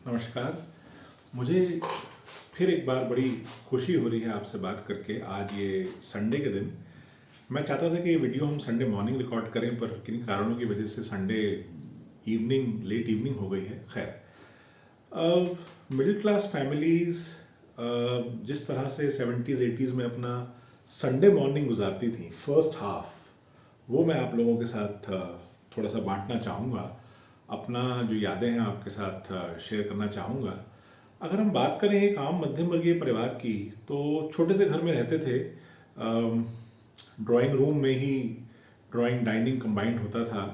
नमस्कार। मुझे फिर एक बार बड़ी खुशी हो रही है आपसे बात करके। आज ये संडे के दिन मैं चाहता था कि ये वीडियो हम संडे मॉर्निंग रिकॉर्ड करें, पर किन कारणों की वजह से संडे इवनिंग, लेट इवनिंग हो गई है। खैर, मिडिल क्लास फैमिलीज़ जिस तरह से 70s 80s में अपना संडे मॉर्निंग गुजारती थी, फर्स्ट हाफ, वो मैं आप लोगों के साथ थोड़ा सा बांटना चाहूँगा। अपना जो यादें हैं आपके साथ शेयर करना चाहूँगा। अगर हम बात करें एक आम मध्यम वर्गीय परिवार की, तो छोटे से घर में रहते थे। ड्राइंग रूम में ही ड्राइंग डाइनिंग कंबाइंड होता था।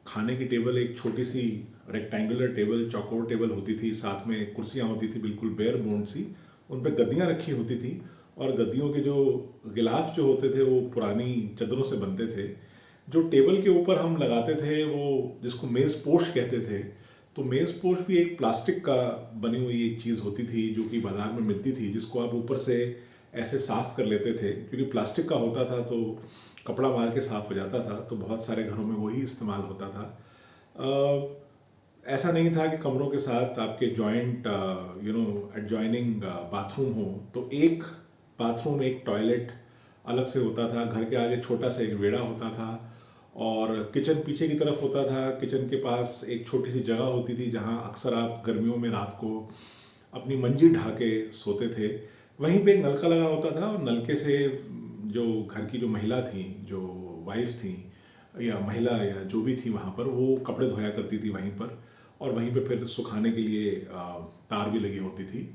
खाने की टेबल एक छोटी सी रेक्टेंगुलर टेबल, चौकोर टेबल होती थी, साथ में कुर्सियाँ होती थी बिल्कुल बेयर बोन्ड सी, उन पर गद्दियाँ रखी होती थी और गद्दियों के जो गिलाफ जो होते थे वो पुरानी चादरों से बनते थे। जो टेबल के ऊपर हम लगाते थे वो, जिसको मेज़ पोश कहते थे, तो मेज़ पोश भी एक प्लास्टिक का बनी हुई एक चीज़ होती थी जो कि बाज़ार में मिलती थी, जिसको आप ऊपर से ऐसे साफ़ कर लेते थे। क्योंकि प्लास्टिक का होता था तो कपड़ा मार के साफ़ हो जाता था, तो बहुत सारे घरों में वही इस्तेमाल होता था। ऐसा नहीं था कि कमरों के साथ आपके जॉइंट एडजॉइनिंग बाथरूम हो, तो एक बाथरूम एक टॉयलेट अलग से होता था। घर के आगे छोटा सा एक वेड़ा होता था और किचन पीछे की तरफ होता था। किचन के पास एक छोटी सी जगह होती थी जहां अक्सर आप गर्मियों में रात को अपनी मंजी ढा के सोते थे। वहीं पे एक नलका लगा होता था और नलके से जो घर की जो महिला थी, जो वाइफ थी या महिला या जो भी थी वहाँ पर, वो कपड़े धोया करती थी वहीं पर, और वहीं पे फिर सुखाने के लिए तार भी लगी होती थी।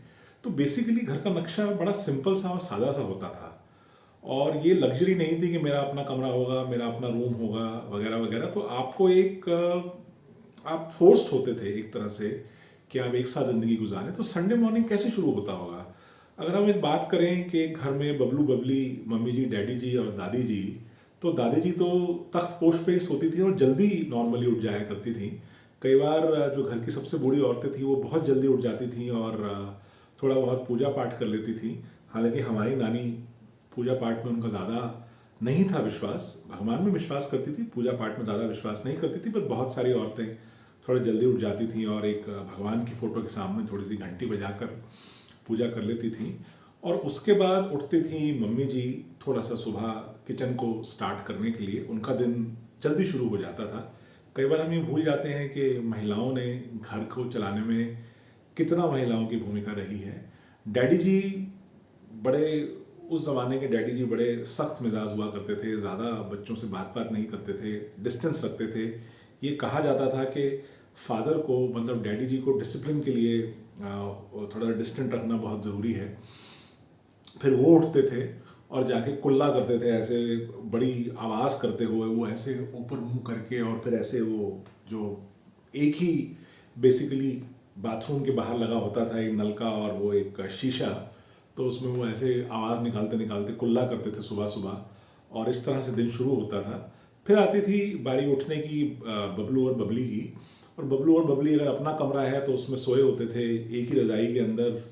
तो बेसिकली घर का नक्शा बड़ा सिंपल सा और सादा सा होता था। और ये लग्जरी नहीं थी कि मेरा अपना कमरा होगा, मेरा अपना रूम होगा, वगैरह वगैरह। तो आपको आप फोर्स्ड होते थे एक तरह से कि आप एक साथ ज़िंदगी गुजारें। तो संडे मॉर्निंग कैसे शुरू होता होगा? अगर हम एक बात करें कि घर में बबलू बबली, मम्मी जी, डैडी जी और दादी जी, तो दादी जी तो तख्त पोश पे ही सोती थी और जल्दी नॉर्मली उठ जाया करती थी। कई बार जो घर की सबसे बूढ़ी औरतें थी वो बहुत जल्दी उठ जाती थी और थोड़ा बहुत पूजा पाठ कर लेती थी। हालांकि हमारी नानी पूजा पाठ में उनका ज़्यादा नहीं था विश्वास, भगवान में विश्वास करती थी, पूजा पाठ में ज़्यादा विश्वास नहीं करती थी। पर बहुत सारी औरतें थोड़ा जल्दी उठ जाती थी और एक भगवान की फ़ोटो के सामने थोड़ी सी घंटी बजाकर पूजा कर लेती थी। और उसके बाद उठती थी मम्मी जी, थोड़ा सा सुबह किचन को स्टार्ट करने के लिए। उनका दिन जल्दी शुरू हो जाता था। कई बार हम ये भूल जाते हैं कि महिलाओं ने घर को चलाने में कितना महिलाओं की भूमिका रही है। डैडी जी बड़े, उस ज़माने के डैडी जी बड़े सख्त मिजाज हुआ करते थे, ज़्यादा बच्चों से बात नहीं करते थे, डिस्टेंस रखते थे। ये कहा जाता था कि फादर को, मतलब डैडी जी को डिसिप्लिन के लिए थोड़ा डिस्टेंट रखना बहुत ज़रूरी है। फिर वो उठते थे और जाके कुल्ला करते थे, ऐसे बड़ी आवाज़ करते हुए, वो ऐसे ऊपर मुंह करके, और फिर ऐसे वो जो एक ही बेसिकली बाथरूम के बाहर लगा होता था एक नलका और वो एक शीशा, तो उसमें वो ऐसे आवाज़ निकालते निकालते कुल्ला करते थे सुबह सुबह। और इस तरह से दिन शुरू होता था। फिर आती थी बारी उठने की बबलू और बबली की। और बबलू और बबली अगर अपना कमरा है तो उसमें सोए होते थे एक ही रज़ाई के अंदर,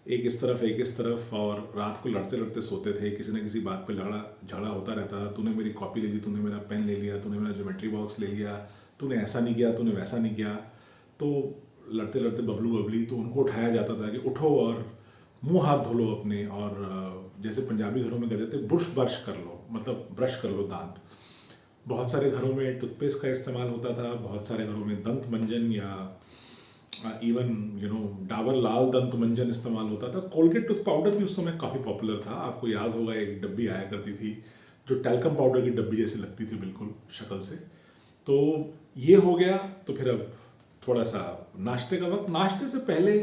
एक इस तरफ एक इस तरफ, और रात को लड़ते लड़ते सोते थे। किसी न किसी बात पे लड़ा झगड़ा होता रहता था। तूने मेरी कॉपी ले ली, तूने मेरा पेन ले लिया, तूने मेरा ज्योमेट्री बॉक्स ले लिया, तूने ऐसा नहीं किया, तूने वैसा नहीं किया। तो लड़ते लड़ते बबलू बबली, तो उनको उठाया जाता था कि उठो और मुंह हाथ धो लो अपने, और जैसे पंजाबी घरों में कहते थे ब्रुश ब्रश कर लो, मतलब ब्रश कर लो दांत। बहुत सारे घरों में टूथपेस्ट का इस्तेमाल होता था, बहुत सारे घरों में दंत मंजन या इवन डाबर लाल दंत मंजन इस्तेमाल होता था। कोलगेट टूथ पाउडर भी उस समय काफ़ी पॉपुलर था। आपको याद होगा एक डब्बी आया करती थी जो टैल्कम पाउडर की डब्बी जैसी लगती थी बिल्कुल शक्ल से। तो ये हो गया। तो फिर अब थोड़ा सा नाश्ते का वक्त। नाश्ते से पहले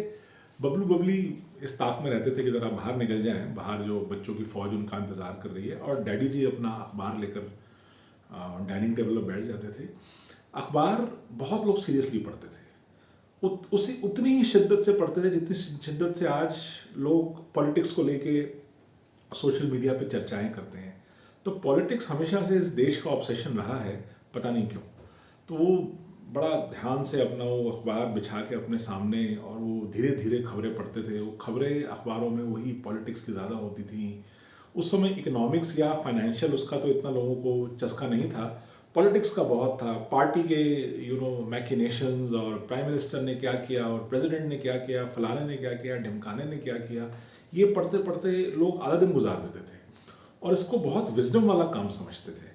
बबलू बबली इस ताक में रहते थे कि ज़रा बाहर निकल जाएं, बाहर जो बच्चों की फ़ौज उनका इंतज़ार कर रही है। और डैडी जी अपना अखबार लेकर डाइनिंग टेबल पर बैठ जाते थे। अखबार बहुत लोग सीरियसली पढ़ते थे, उसी उतनी ही शिद्दत से पढ़ते थे जितनी शिद्दत से आज लोग पॉलिटिक्स को लेके सोशल मीडिया पे चर्चाएं करते हैं। तो पॉलिटिक्स हमेशा से इस देश का ऑब्सेशन रहा है, पता नहीं क्यों। तो वो बड़ा ध्यान से अपना वो अखबार बिछा के अपने सामने, और वो धीरे धीरे खबरें पढ़ते थे। वो खबरें अखबारों में वही पॉलिटिक्स की ज़्यादा होती थी। उस समय इकोनॉमिक्स या फाइनेंशियल उसका तो इतना लोगों को चस्का नहीं था, पॉलिटिक्स का बहुत था, पार्टी के मैकिनेशंस, और प्राइम मिनिस्टर ने क्या किया और प्रेसिडेंट ने क्या किया, फलाने ने क्या किया, ढिमकाने ने क्या किया, ये पढ़ते पढ़ते लोग आधा दिन गुजार देते थे और इसको बहुत विजडम वाला काम समझते थे।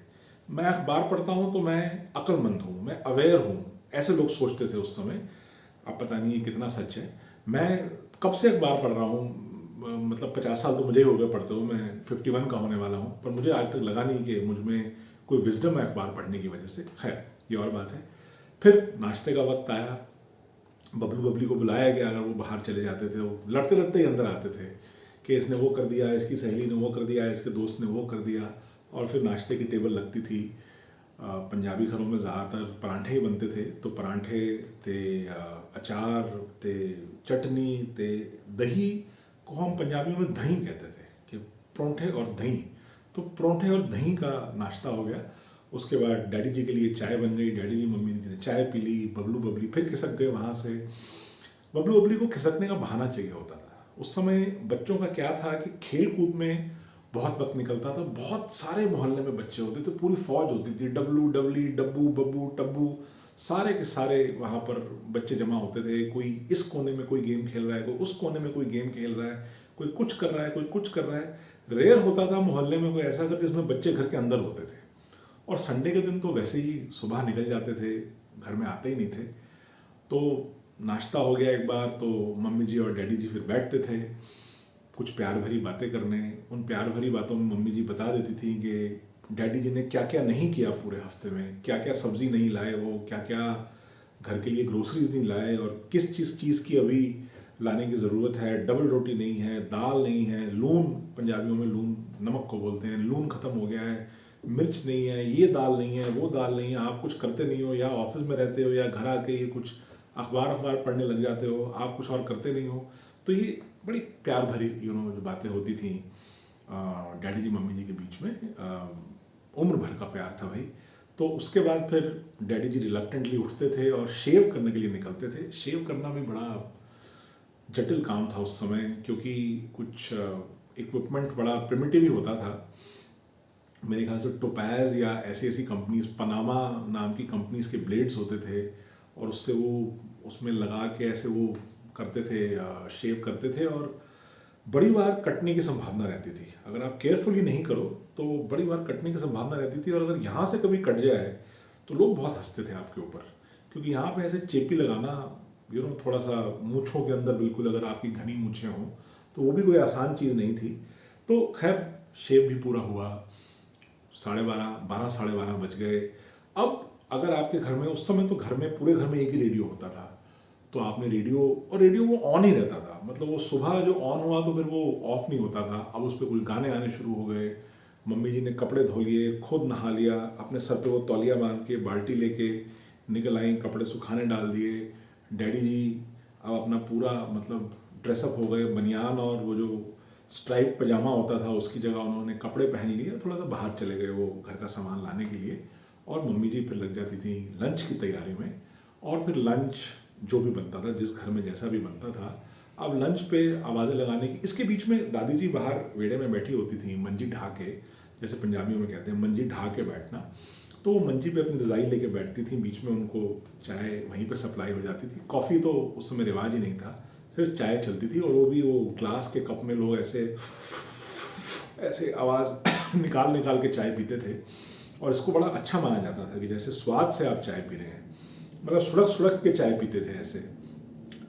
मैं अखबार पढ़ता हूँ तो मैं अक्लमंद हूँ, मैं अवेयर हूँ, ऐसे लोग सोचते थे उस समय। अब पता नहीं ये कितना सच है। मैं कब से अखबार पढ़ रहा हूँ, मतलब 50 साल तो मुझे ही हो गए पढ़ते हुए, मैं 51 का होने वाला हूँ, पर मुझे आज तक लगा नहीं कि मुझ में कोई विजडम है अखबार पढ़ने की वजह से। खैर, ये और बात है। फिर नाश्ते का वक्त आया, बबलू बबली को बुलाया गया। अगर वो बाहर चले जाते थे, वो लड़ते लड़ते ही अंदर आते थे कि इसने वो कर दिया, इसकी सहेली ने वो कर दिया, इसके दोस्त ने वो कर दिया। और फिर नाश्ते की टेबल लगती थी। पंजाबी घरों में ज़्यादातर परांठे ही बनते थे, तो परांठे थे, अचार थे, चटनी थे, दही को हम पंजाबियों में दही कहते थे कि परोंठे और दही। तो परोंठे और दही का नाश्ता हो गया। उसके बाद डैडी जी के लिए चाय बन गई, डैडी जी मम्मी जी ने चाय पी ली, बबलू बबली फिर खिसक गए वहाँ से। बबलू बबली को खिसकने का बहाना चाहिए होता था। उस समय बच्चों का क्या था कि खेल कूद में बहुत वक्त निकलता था। बहुत सारे मोहल्ले में बच्चे होते थे, पूरी फौज होती थी, डब्लू डबली डब्बू बब्बू टब्बू, सारे के सारे वहाँ पर बच्चे जमा होते थे। कोई इस कोने में कोई गेम खेल रहा है, कोई उस कोने में कोई गेम खेल रहा है, कोई कुछ कर रहा है, कोई कुछ कर रहा है। रेयर होता था मोहल्ले में कोई ऐसा घर जिसमें बच्चे घर के अंदर होते थे। और संडे के दिन तो वैसे ही सुबह निकल जाते थे, घर में आते ही नहीं थे। तो नाश्ता हो गया एक बार, तो मम्मी जी और डैडी जी फिर बैठते थे कुछ प्यार भरी बातें करने। उन प्यार भरी बातों में मम्मी जी बता देती थी कि डैडी जी ने क्या क्या नहीं किया पूरे हफ्ते में, क्या क्या सब्जी नहीं लाए वो, क्या क्या घर के लिए ग्रोसरीज नहीं लाए, और किस चीज़ की अभी लाने की ज़रूरत है। डबल रोटी नहीं है, दाल नहीं है, लून, पंजाबियों में लून नमक को बोलते हैं, लून ख़त्म हो गया है, मिर्च नहीं है, ये दाल नहीं है, वो दाल नहीं है। आप कुछ करते नहीं हो, या ऑफिस में रहते हो, या घर आके ये कुछ अखबार पढ़ने लग जाते हो, आप कुछ और करते नहीं हो। तो ये बड़ी प्यार भरी जो बातें होती थी डैडी जी मम्मी जी के बीच में, उम्र भर का प्यार था भाई। तो उसके बाद फिर डैडी जी रिलक्टेंटली उठते थे और शेव करने के लिए निकलते थे। शेव करना भी बड़ा जटिल काम था उस समय, क्योंकि कुछ इक्विपमेंट बड़ा प्रिमिटिव ही होता था। मेरे ख्याल से टोपैज या ऐसी ऐसी कंपनीज, पनामा नाम की कंपनीज के ब्लेड्स होते थे, और उससे वो उसमें लगा के ऐसे वो करते थे, शेव करते थे। और बड़ी बार कटने की संभावना रहती थी। अगर आप केयरफुली नहीं करो तो बड़ी बार कटने की संभावना रहती थी। और अगर यहाँ से कभी कट जाए तो लोग बहुत हंसते थे आपके ऊपर, क्योंकि यहाँ पे ऐसे चेपी लगाना, थोड़ा सा मूँछों के अंदर बिल्कुल अगर आपकी घनी मूँछें हों तो वो भी कोई आसान चीज़ नहीं थी। तो खैर शेव भी पूरा हुआ, 12:30 बज गए। अब अगर आपके घर में, उस समय तो घर में, पूरे घर में एक ही रेडियो होता था, तो आपने रेडियो वो ऑन ही रहता था। मतलब वो सुबह जो ऑन हुआ तो फिर वो ऑफ नहीं होता था। अब उस पर कुछ गाने आने शुरू हो गए। मम्मी जी ने कपड़े धो लिए, खुद नहा लिया, अपने सर पे वो तौलिया बांध के बाल्टी लेके निकल आई, कपड़े सुखाने डाल दिए। डैडी जी अब अपना पूरा मतलब ड्रेसअप हो गए, बनियान और वो जो स्ट्राइप पजामा होता था उसकी जगह उन्होंने कपड़े पहन लिए, थोड़ा सा बाहर चले गए वो घर का सामान लाने के लिए। और मम्मी जी फिर लग जाती थी लंच की तैयारी में। और फिर लंच जो भी बनता था, जिस घर में जैसा भी बनता था, अब लंच पे आवाज़ें लगाने की। इसके बीच में दादी जी बाहर वेड़े में बैठी होती थी, मंजी ढा के, जैसे पंजाबियों में कहते हैं मंजी ढा के बैठना। तो वो मंजी पे अपनी रज़ाई लेके बैठती थी, बीच में उनको चाय वहीं पे सप्लाई हो जाती थी। कॉफ़ी तो उस समय रिवाज ही नहीं था, सिर्फ चाय चलती थी, और वो भी वो ग्लास के कप में लोग ऐसे ऐसे आवाज़ निकाल निकाल के चाय पीते थे। और इसको बड़ा अच्छा माना जाता था कि जैसे स्वाद से आप चाय पी रहे हैं, मतलब सुड़क सुड़क के चाय पीते थे ऐसे।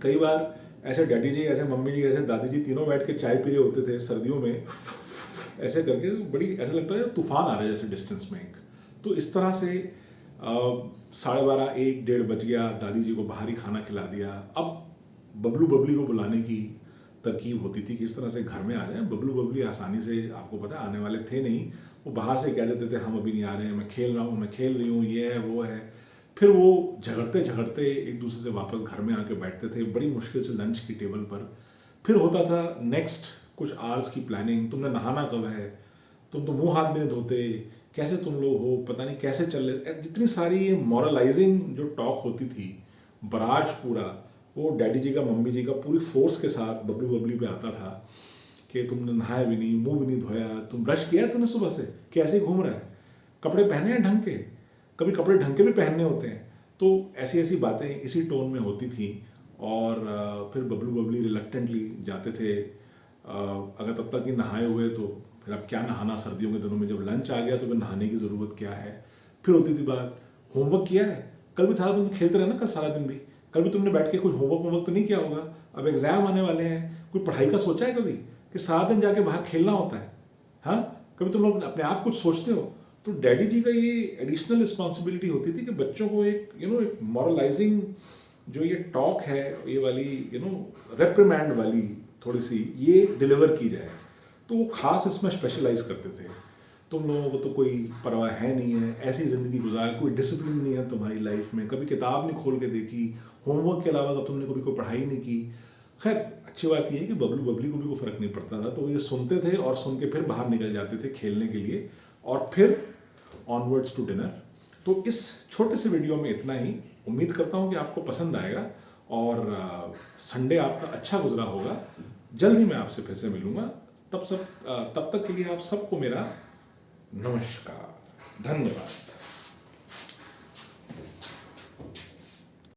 कई बार ऐसे डैडी जी, ऐसे मम्मी जी, ऐसे दादी जी, तीनों बैठ के चाय पी रहे होते थे सर्दियों में, ऐसे करके। बड़ी ऐसा लगता है तूफान आ रहा है जैसे डिस्टेंस में एक। तो इस तरह से 12:30, 1, 1:30 बज गया, दादी जी को बाहरी खाना खिला दिया। अब बबलू बबली को बुलाने की तरकीब होती थी, किस तरह से घर में आ जाए। बबलू बबली आसानी से, आपको पता, आने वाले थे नहीं। वो बाहर से कह देते थे हम अभी नहीं आ रहे हैं, मैं खेल रहा हूँ, मैं खेल रही हूँ, ये है वो है। फिर वो झगड़ते झगड़ते एक दूसरे से वापस घर में आके बैठते थे, बड़ी मुश्किल से लंच की टेबल पर। फिर होता था नेक्स्ट कुछ आवर्स की प्लानिंग। तुमने नहाना कब है, तुम तो मुंह हाथ भी नहीं धोते, कैसे तुम लोग हो, पता नहीं कैसे चल रहे। जितनी सारी मॉरलाइजिंग जो टॉक होती थी, बराज पूरा वो डैडी जी का, मम्मी जी का पूरी फोर्स के साथ बबलू बबली पे आता था कि तुमने नहाया भी नहीं, मुंह भी नहीं धोया, तुम ब्रश किया तुमने सुबह से, कैसे घूम रहा है, कपड़े पहने हैं ढंग के, कभी कपड़े ढंग के भी पहनने होते हैं। तो ऐसी ऐसी बातें इसी टोन में होती थी। और फिर बबलू बबली रिलक्टेंटली जाते थे। अगर तब तक कि नहाए हुए तो फिर अब क्या नहाना सर्दियों के दिनों में, जब लंच आ गया तो फिर नहाने की ज़रूरत क्या है। फिर होती थी बात, होमवर्क किया है? कल भी था, तुम खेलते रहे ना कल सारा दिन भी, कल भी तुमने बैठ के कुछ होमवर्क तो नहीं किया होगा। अब एग्जाम आने वाले हैं, कोई पढ़ाई का सोचा है कभी कि सारा दिन जाके बाहर खेलना होता है? हाँ, कभी तुम लोग अपने आप कुछ सोचते हो? तो डैडी जी का ये एडिशनल रिस्पॉन्सिबिलिटी होती थी कि बच्चों को एक एक मॉरलाइजिंग जो ये टॉक है, ये वाली रेप्रिमैंड वाली थोड़ी सी ये डिलीवर की जाए। तो वो खास इसमें स्पेशलाइज करते थे। तुम लोगों को तो कोई परवाह है नहीं है, ऐसी ज़िंदगी गुजार, कोई डिसिप्लिन नहीं है तुम्हारी लाइफ में, कभी किताब नहीं खोल के देखी, होमवर्क के अलावा तुमने कभी कोई पढ़ाई नहीं की। खैर, अच्छी बात यह है कि बबलू बबली को भी कोई फ़र्क नहीं पड़ता था, तो वो ये सुनते थे और सुन के फिर बाहर निकल जाते थे खेलने के लिए, और फिर ऑनवर्ड्स टू डिनर। तो इस छोटे से वीडियो में इतना ही। उम्मीद करता हूँ कि आपको पसंद आएगा और संडे आपका अच्छा गुजरा होगा। जल्द ही मैं आपसे फिर से मिलूँगा। तब तक के लिए आप सबको मेरा नमस्कार, धन्यवाद।